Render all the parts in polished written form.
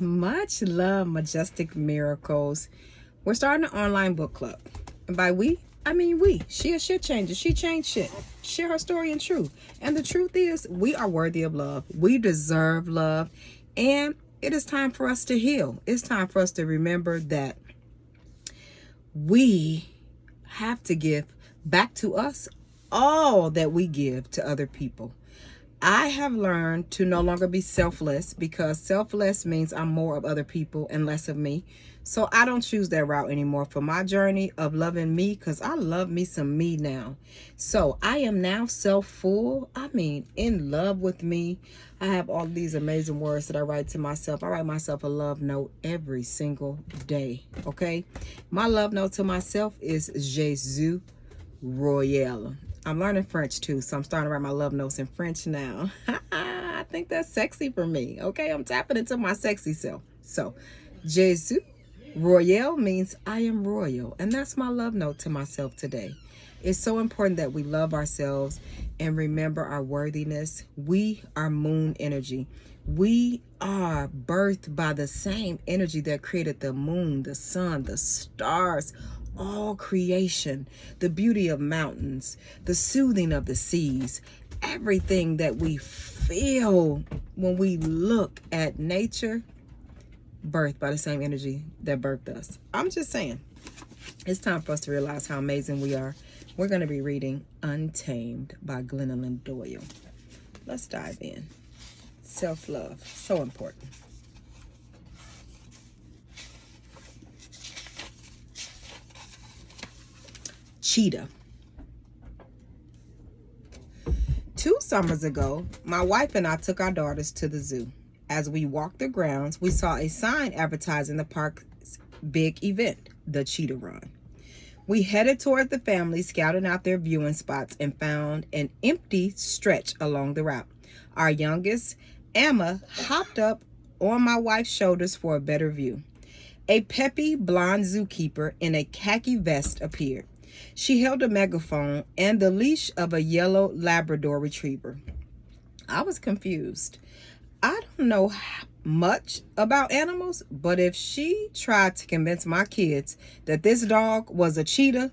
Much love, Majestic Miracles. We're starting an online book club. And by we, I mean we. She a shit changer. She changed shit. Share her story and truth. And the truth is, we are worthy of love. We deserve love. And it is time for us to heal. It's time for us to remember that we have to give back to us all that we give to other people. I have learned to no longer be selfless, because selfless means I'm more of other people and less of me. So I don't choose that route anymore for my journey of loving me, because I love me some me now. So I am now self-full. I mean, in love with me. I have all these amazing words that I write to myself. I write myself a love note every single day. Okay. My love note to myself is Jesus Royale. I'm learning French too, so I'm starting to write my love notes in French now. I think that's sexy for me. Okay, I'm tapping into my sexy self. So, Jesus Royale means I am royal, and that's my love note to myself today. It's so important that we love ourselves and remember our worthiness. We are moon energy. We are birthed by the same energy that created the moon, the sun, the stars, all creation, the beauty of mountains, the soothing of the seas, everything that we feel when we look at nature, birthed by the same energy that birthed us. I'm just saying, it's time for us to realize how amazing we are. We're going to be reading Untamed by Glennon Doyle. Let's dive in. Self-love, so important. Cheetah. 2 summers ago, my wife and I took our daughters to the zoo. As we walked the grounds, we saw a sign advertising the park's big event, the Cheetah Run. We headed toward the family, scouting out their viewing spots, and found an empty stretch along the route. Our youngest, Emma, hopped up on my wife's shoulders for a better view. A peppy blonde zookeeper in a khaki vest appeared. She held a megaphone and the leash of a yellow Labrador retriever. I was confused. I don't know much about animals, but if she tried to convince my kids that this dog was a cheetah,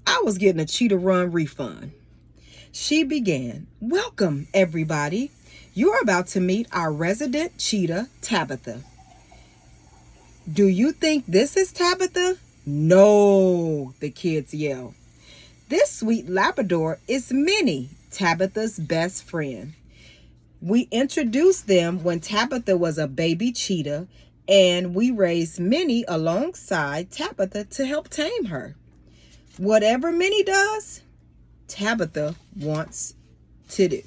I was getting a Cheetah Run refund. She began, "Welcome, everybody. You're about to meet our resident cheetah, Tabitha." "Do you think this is Tabitha?" "No," the kids yelled. "This sweet Labrador is Minnie, Tabitha's best friend. We introduced them when Tabitha was a baby cheetah, and we raised Minnie alongside Tabitha to help tame her. Whatever Minnie does, Tabitha wants to do."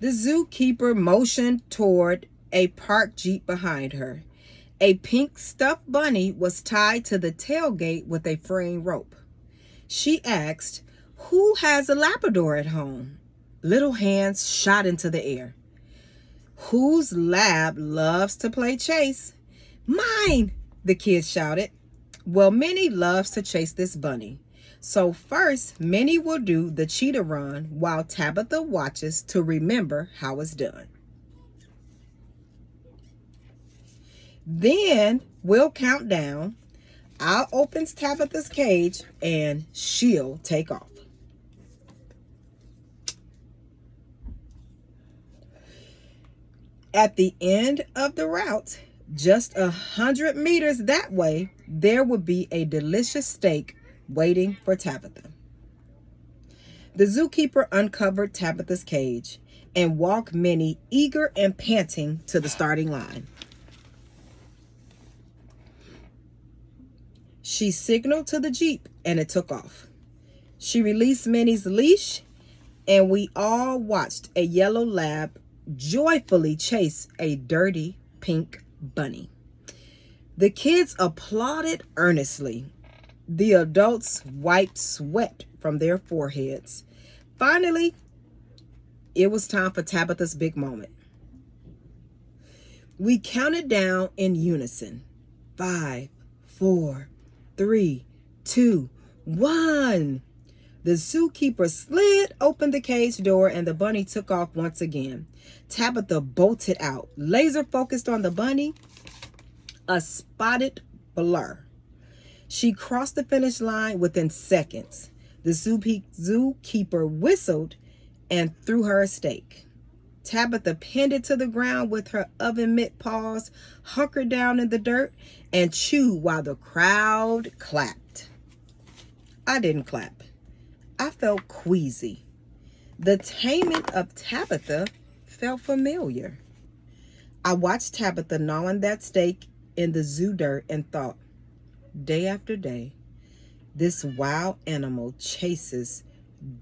The zookeeper motioned toward a parked Jeep behind her. A pink stuffed bunny was tied to the tailgate with a fraying rope. She asked, "Who has a Labrador at home?" Little hands shot into the air. "Whose lab loves to play chase?" "Mine," the kids shouted. "Well, Minnie loves to chase this bunny. So first, Minnie will do the cheetah run while Tabitha watches to remember how it's done. Then we'll count down. I'll open Tabitha's cage and she'll take off." At the end of the route, just 100 meters that way, there would be a delicious steak waiting for Tabitha. The zookeeper uncovered Tabitha's cage and walked Minnie, eager and panting, to the starting line. She signaled to the Jeep and it took off. She released Minnie's leash and we all watched a yellow lab joyfully chase a dirty pink bunny. The kids applauded earnestly. The adults wiped sweat from their foreheads. Finally, it was time for Tabitha's big moment. We counted down in unison. 5, 4, 3, 2, 1. The zookeeper slid open the cage door and the bunny took off once again. Tabitha bolted out, laser focused on the bunny, a spotted blur. She crossed the finish line within seconds. The zookeeper whistled and threw her a steak. Tabitha pinned it to the ground with her oven mitt paws, hunkered down in the dirt, and chewed while the crowd clapped. I didn't clap. I felt queasy. The taming of Tabitha felt familiar. I watched Tabitha gnawing that steak in the zoo dirt and thought, day after day, this wild animal chases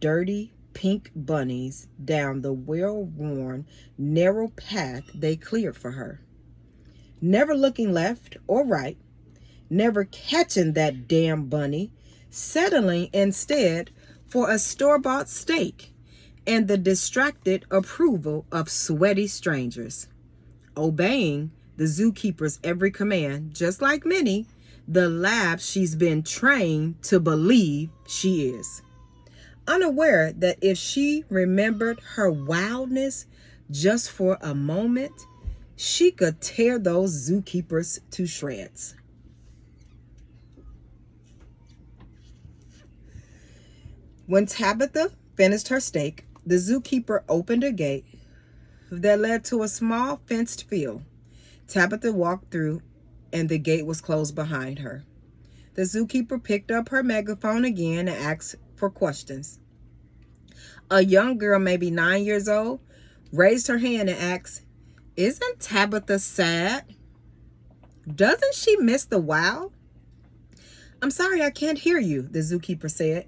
dirty pink bunnies down the well-worn, narrow path they cleared for her. Never looking left or right, never catching that damn bunny, settling instead for a store-bought steak and the distracted approval of sweaty strangers. Obeying the zookeeper's every command, just like Minnie, the lab she's been trained to believe she is. Unaware that if she remembered her wildness just for a moment, she could tear those zookeepers to shreds. When Tabitha finished her steak, the zookeeper opened a gate that led to a small fenced field. Tabitha walked through and the gate was closed behind her. The zookeeper picked up her megaphone again and asked for questions. A young girl, maybe 9 years old, raised her hand and asked, "Isn't Tabitha sad? Doesn't she miss the wild?" "I'm sorry, I can't hear you," the zookeeper said.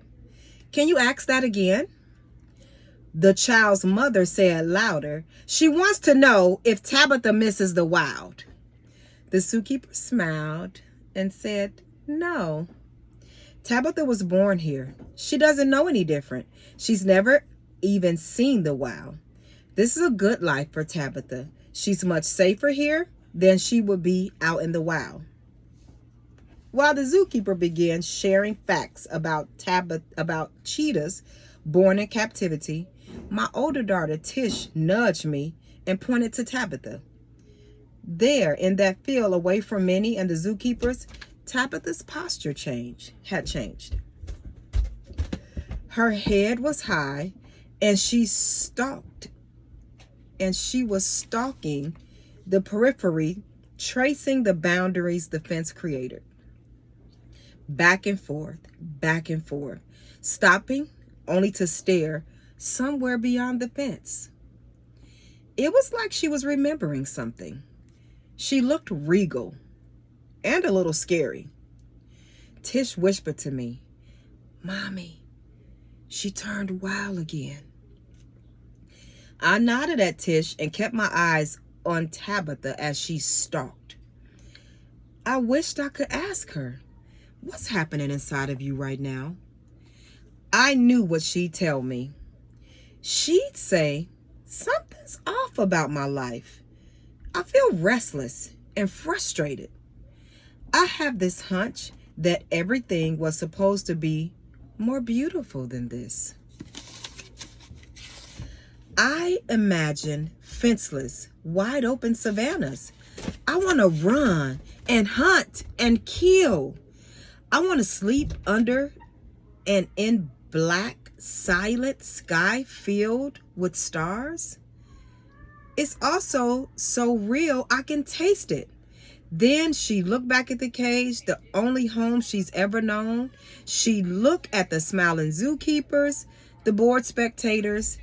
"Can you ask that again?" The child's mother said louder, "She wants to know if Tabitha misses the wild." The zookeeper smiled and said, "No. Tabitha was born here. She doesn't know any different. She's never even seen the wild. This is a good life for Tabitha. She's much safer here than she would be out in the wild." While the zookeeper began sharing facts about cheetahs born in captivity, my older daughter Tish nudged me and pointed to Tabitha. There, in that field away from Minnie and the zookeepers, Tabitha's posture had changed. Her head was high, and she was stalking the periphery, tracing the boundaries the fence created. Back and forth, stopping only to stare somewhere beyond the fence. It was like she was remembering something. She looked regal and a little scary. Tish whispered to me, "Mommy, she turned wild again." I nodded at Tish and kept my eyes on Tabitha as she stalked. I wished I could ask her, "What's happening inside of you right now?" I knew what she'd tell me. She'd say, "Something's off about my life. I feel restless and frustrated. I have this hunch that everything was supposed to be more beautiful than this. I imagine fenceless, wide open savannas. I want to run and hunt and kill. I want to sleep under an in black, silent sky filled with stars. It's also so real I can taste it." Then she looked back at the cage, the only home she's ever known. She looked at the smiling zookeepers, the bored spectators,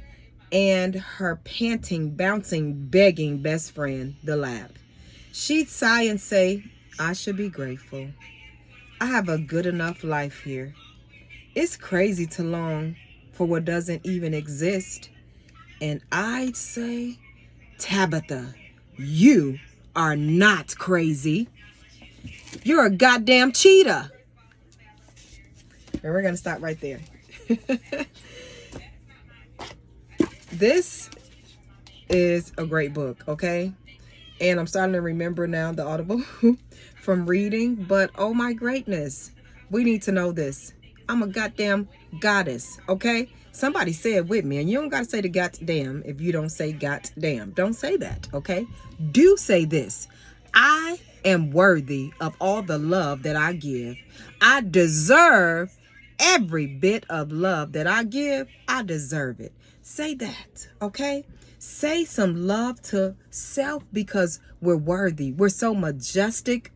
and her panting, bouncing, begging best friend, the lab. She'd sigh and say, "I should be grateful. I have a good enough life here. It's crazy to long for what doesn't even exist." And I'd say, "Tabitha, you are not crazy. You're a goddamn cheetah." And we're going to stop right there. This is a great book, okay? And I'm starting to remember now the Audible from reading, but oh my greatness, we need to know this. I'm a goddamn goddess, okay? Somebody say it with me, and you don't gotta say the goddamn if you don't say goddamn. Don't say that, okay? Do say this. I am worthy of all the love that I give. I deserve every bit of love that I give. I deserve it. Say that, okay? Say some love to self because we're worthy. We're so majestic,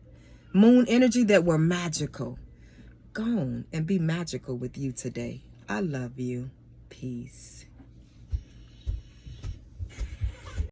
moon energy, that we're magical. Go on and be magical with you today. I love you. Peace.